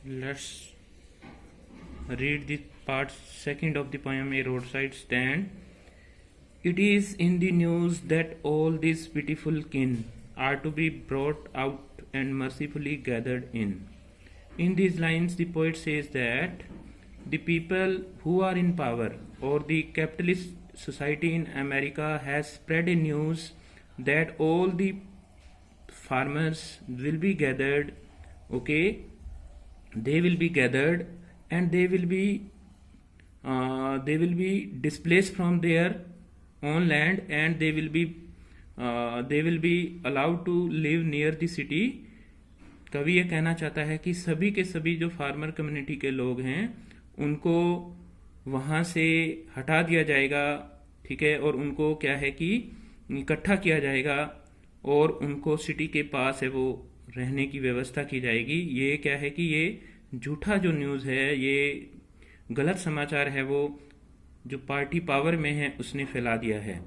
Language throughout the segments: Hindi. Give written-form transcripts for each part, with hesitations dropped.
Let's read the part second of the poem, A Roadside Stand. It is in the news that all these pitiful kin are to be brought out and mercifully gathered in. In these lines, the poet says that the people who are in power or the capitalist society in America has spread a news that all the farmers will be gathered, okay, they will be gathered and they will be displaced from their own land, and they will be allowed to live near the city. कवि ये कहना चाहता है कि सभी के सभी जो फार्मर कम्युनिटी के लोग हैं उनको वहाँ से हटा दिया जाएगा, ठीक है, और उनको क्या है कि इकट्ठा किया जाएगा और उनको सिटी के पास है वो रहने की व्यवस्था की जाएगी। ये क्या है कि ये झूठा जो न्यूज़ है, ये गलत समाचार है, वो जो पार्टी पावर में है उसने फैला दिया है।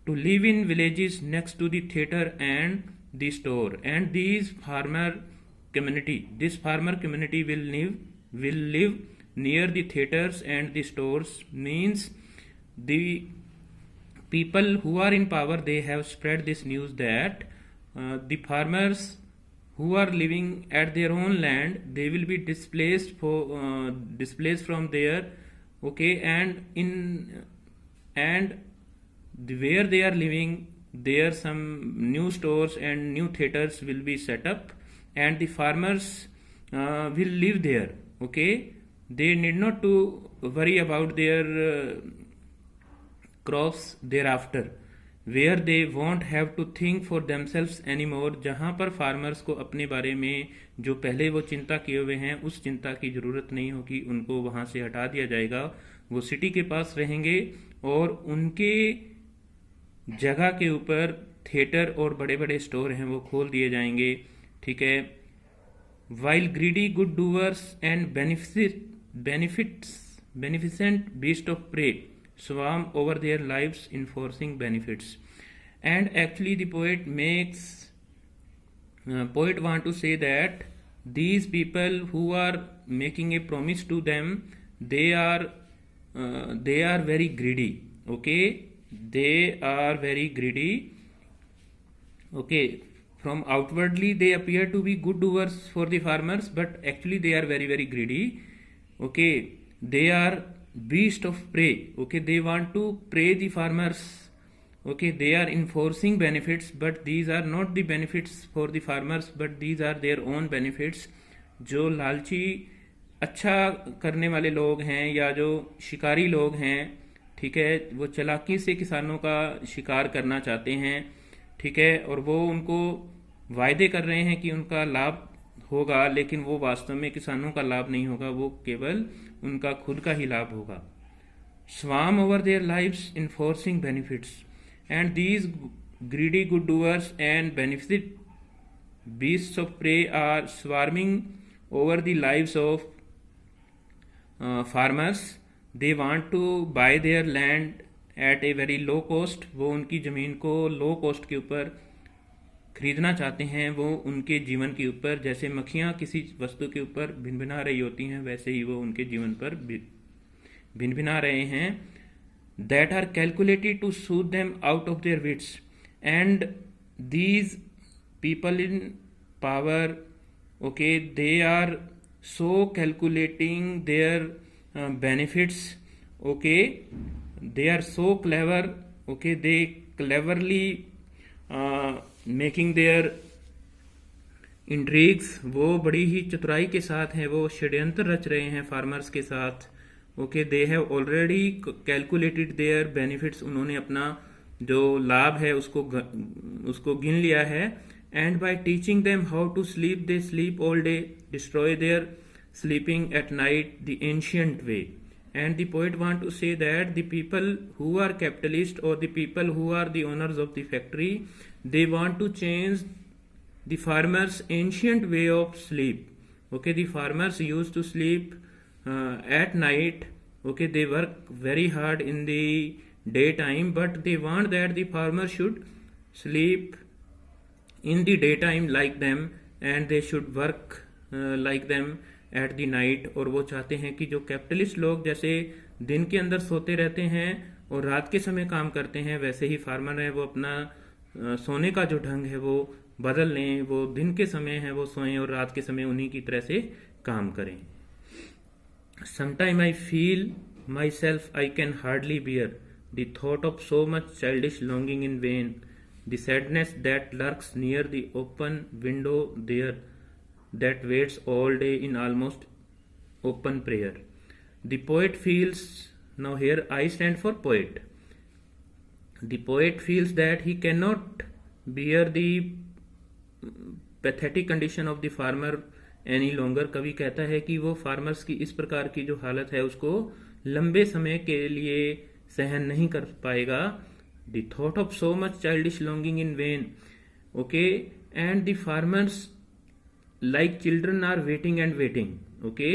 To live in villages next to the theatre and the store and this farmer community will live near the theaters and the stores means the people who are in power, they have spread this news that the farmers who are living at their own land, they will be displaced from there, okay, and where they are living there some new stores and new theaters will be set up and the farmers will live there, okay. They need not to worry about their crops thereafter, where they won't have to think for themselves anymore. जहाँ पर फार्मर्स को अपने बारे में जो पहले वो चिंता किए हुए हैं उस चिंता की ज़रूरत नहीं होगी, उनको वहाँ से हटा दिया जाएगा, वो सिटी के पास रहेंगे और उनके जगह के ऊपर थिएटर और बड़े बड़े स्टोर हैं वो खोल दिए जाएंगे, ठीक है। While greedy good doers and beneficent beast of prey swarm over their lives enforcing benefits. And actually the poet want to say that these people who are making a promise to them, they are very greedy, okay, they are very greedy, okay. From outwardly they appear to be good doers for the farmers, but actually they are very very greedy, okay. They are beast of prey, okay, they want to prey the farmers, okay. They are enforcing benefits, but these are not the benefits for the farmers, but these are their own benefits. जो लालची अच्छा करने वाले लोग हैं या जो शिकारी लोग हैं, ठीक है, वो चालाकी से किसानों का शिकार करना चाहते हैं, ठीक है, और वो उनको वायदे कर रहे हैं कि उनका लाभ होगा, लेकिन वो वास्तव में किसानों का लाभ नहीं होगा, वो केवल उनका खुद का ही लाभ होगा। Swarm over their lives enforcing benefits, and these greedy good doers and beneficent beasts of prey are swarming over the lives of farmers. They want to buy their land at a very low cost, वो उनकी ज़मीन को लो कॉस्ट के ऊपर खरीदना चाहते हैं, वो उनके जीवन के ऊपर, जैसे मक्खियाँ किसी वस्तु के ऊपर भिनभिना रही होती हैं वैसे ही वो उनके जीवन पर भिनभिना रहे हैं। That are calculated to soothe them out of their wits, and these people in power, okay, they are so calculating their benefits, okay, they are so clever, okay, they cleverly making their intrigues, वो बड़ी ही चतुराई के साथ हैं, वो षड्यंत्र रच रहे हैं फार्मर्स के साथ, okay. They have already calculated their benefits, उन्होंने अपना जो लाभ है उसको गिन लिया है। And by teaching them how to sleep they sleep all day, destroy their sleeping at night the ancient way. And the poet want to say that the people who are capitalist or the people who are the owners of the factory, they want to change the farmers' ancient way of sleep. Okay, the farmers used to sleep at night. Okay, they work very hard in the daytime, but they want that the farmer should sleep in the daytime like them, and they should work like them, at the night, और वो चाहते हैं कि जो कैपिटलिस्ट लोग जैसे दिन के अंदर सोते रहते हैं और रात के समय काम करते हैं, वैसे ही फार्मर है वो अपना सोने का जो ढंग है वो बदल लें, वो दिन के समय है वो सोएं और रात के समय उन्हीं की तरह से काम करें। Sometime I feel myself I can hardly bear the thought of so much childish longing in vain, the sadness that lurks near the open window there, that waits all day in almost open prayer. The poet feels, now here I stand for poet. The poet feels that he cannot bear the pathetic condition of the farmer any longer. कवि कहता है कि वो फार्मर्स की इस प्रकार की जो हालत है उसको लंबे समय के लिए सहन नहीं कर पाएगा। The thought of so much childish longing in vain, okay, and the farmers like children are waiting and waiting, okay,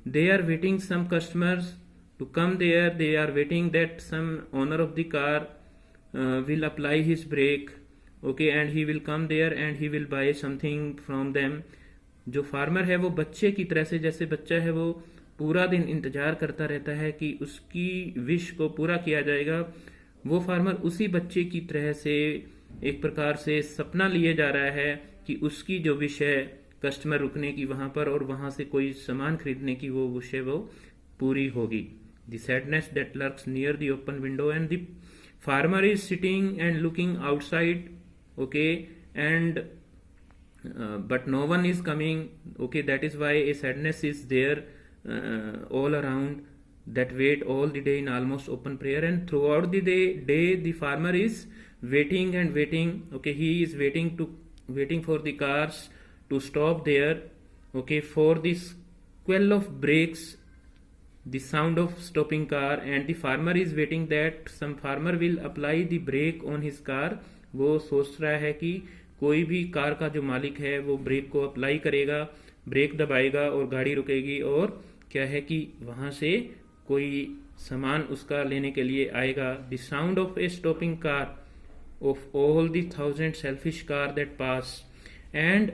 they are waiting some customers to come there, they are waiting that some owner of the car will apply his brake, okay, and he will come there and he will buy something from them. जो फार्मर है वो बच्चे की तरह से, जैसे बच्चा है वो पूरा दिन इंतजार करता रहता है कि उसकी विश को पूरा किया जाएगा, वो फार्मर उसी बच्चे की तरह से एक प्रकार से सपना लिए जा रहा है कि उसकी जो विश है कस्टमर रुकने की वहां पर और वहां से कोई सामान खरीदने की, वो विश है वो पूरी होगी। The sadness that lurks near the open window and the farmer is sitting and looking outside, okay, and but no one is coming, okay, that is why a sadness is there all around, that wait all the day in almost open prayer, and throughout the day the farmer is waiting and waiting, okay, he is waiting for the cars to stop there, okay, for this squeal of brakes, the sound of stopping car, and the farmer is waiting that some farmer will apply the brake on his car। वो सोच रहा है कि कोई भी कार का जो मालिक है वो ब्रेक को अप्लाई करेगा, ब्रेक दबाएगा और गाड़ी रुकेगी, और क्या है कि वहां से कोई सामान उसका लेने के लिए आएगा। The sound of a stopping car of all the 1000 selfish car that pass and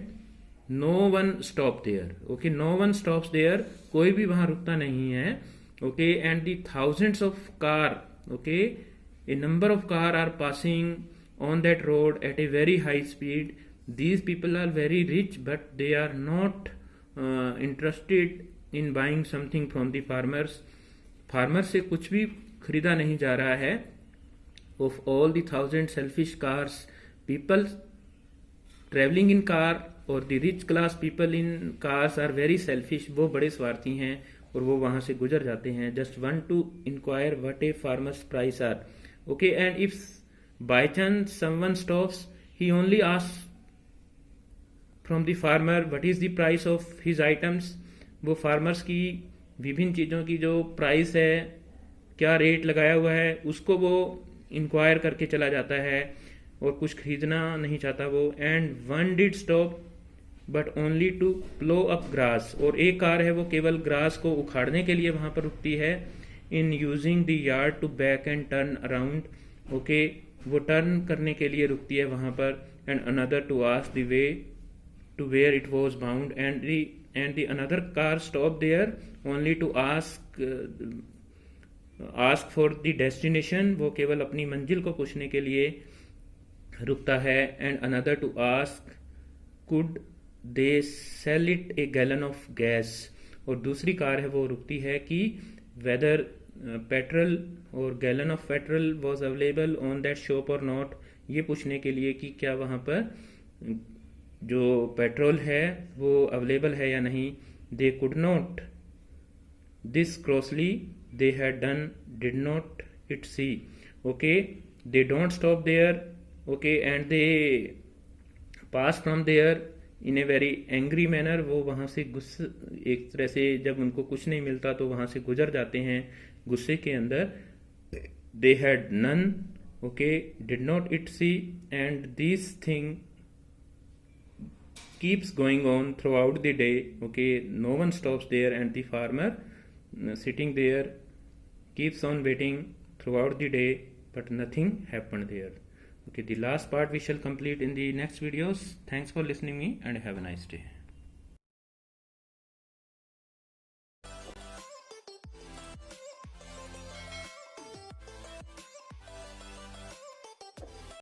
no one stop there, okay, no one stops there, कोई भी वहां रुकता नहीं है, okay, and the thousands of car, okay, a number of car are passing on that road at a very high speed. These people are very rich, but they are not interested in buying something from the farmers. Farmer से कुछ भी खरीदा नहीं जा रहा है। Of all the 1000 selfish cars, people traveling in car or the rich class people in cars are very selfish. वो बड़े स्वार्थी हैं और वो वहां से गुजर जाते हैं। Just want to inquire what a farmer's price are, okay, and if by chance someone stops, he only asks from the farmer what is the price of his items। वो फार्मर्स की विभिन्न चीजों की जो प्राइस है, क्या रेट लगाया हुआ है, उसको वो इंक्वायर करके चला जाता है और कुछ खरीदना नहीं चाहता वो। And one did stop but only to plough up grass, और एक कार है वो केवल ग्रास को उखाड़ने के लिए वहां पर रुकती है। In using the yard to back and turn around, okay, वो टर्न करने के लिए रुकती है वहां पर। And another to ask the way to where it was bound, and the another car stop there only to ask for the destination, वो केवल अपनी मंजिल को पूछने के लिए रुकता है। And another to ask could they sell it a gallon of gas, और दूसरी कार है वो रुकती है कि वेदर पेट्रोल और gallon of petrol was available on that shop और नॉट, ये पूछने के लिए कि क्या वहां पर जो पेट्रोल है वो अवेलेबल है या नहीं। They could not this crossly they had done did not it see, okay, they don't stop there, okay, and they pass from there in a very angry manner, वो वहां से गुस्से, एक तरह से जब उनको कुछ नहीं मिलता तो वहां से गुजर जाते हैं गुस्से के अंदर। They had none, okay, did not it see, and this thing keeps going on throughout the day, okay, no one stops there, and the farmer sitting there keeps on waiting throughout the day, but nothing happened there. Okay, the last part we shall complete in the next videos. Thanks for listening me and have a nice day.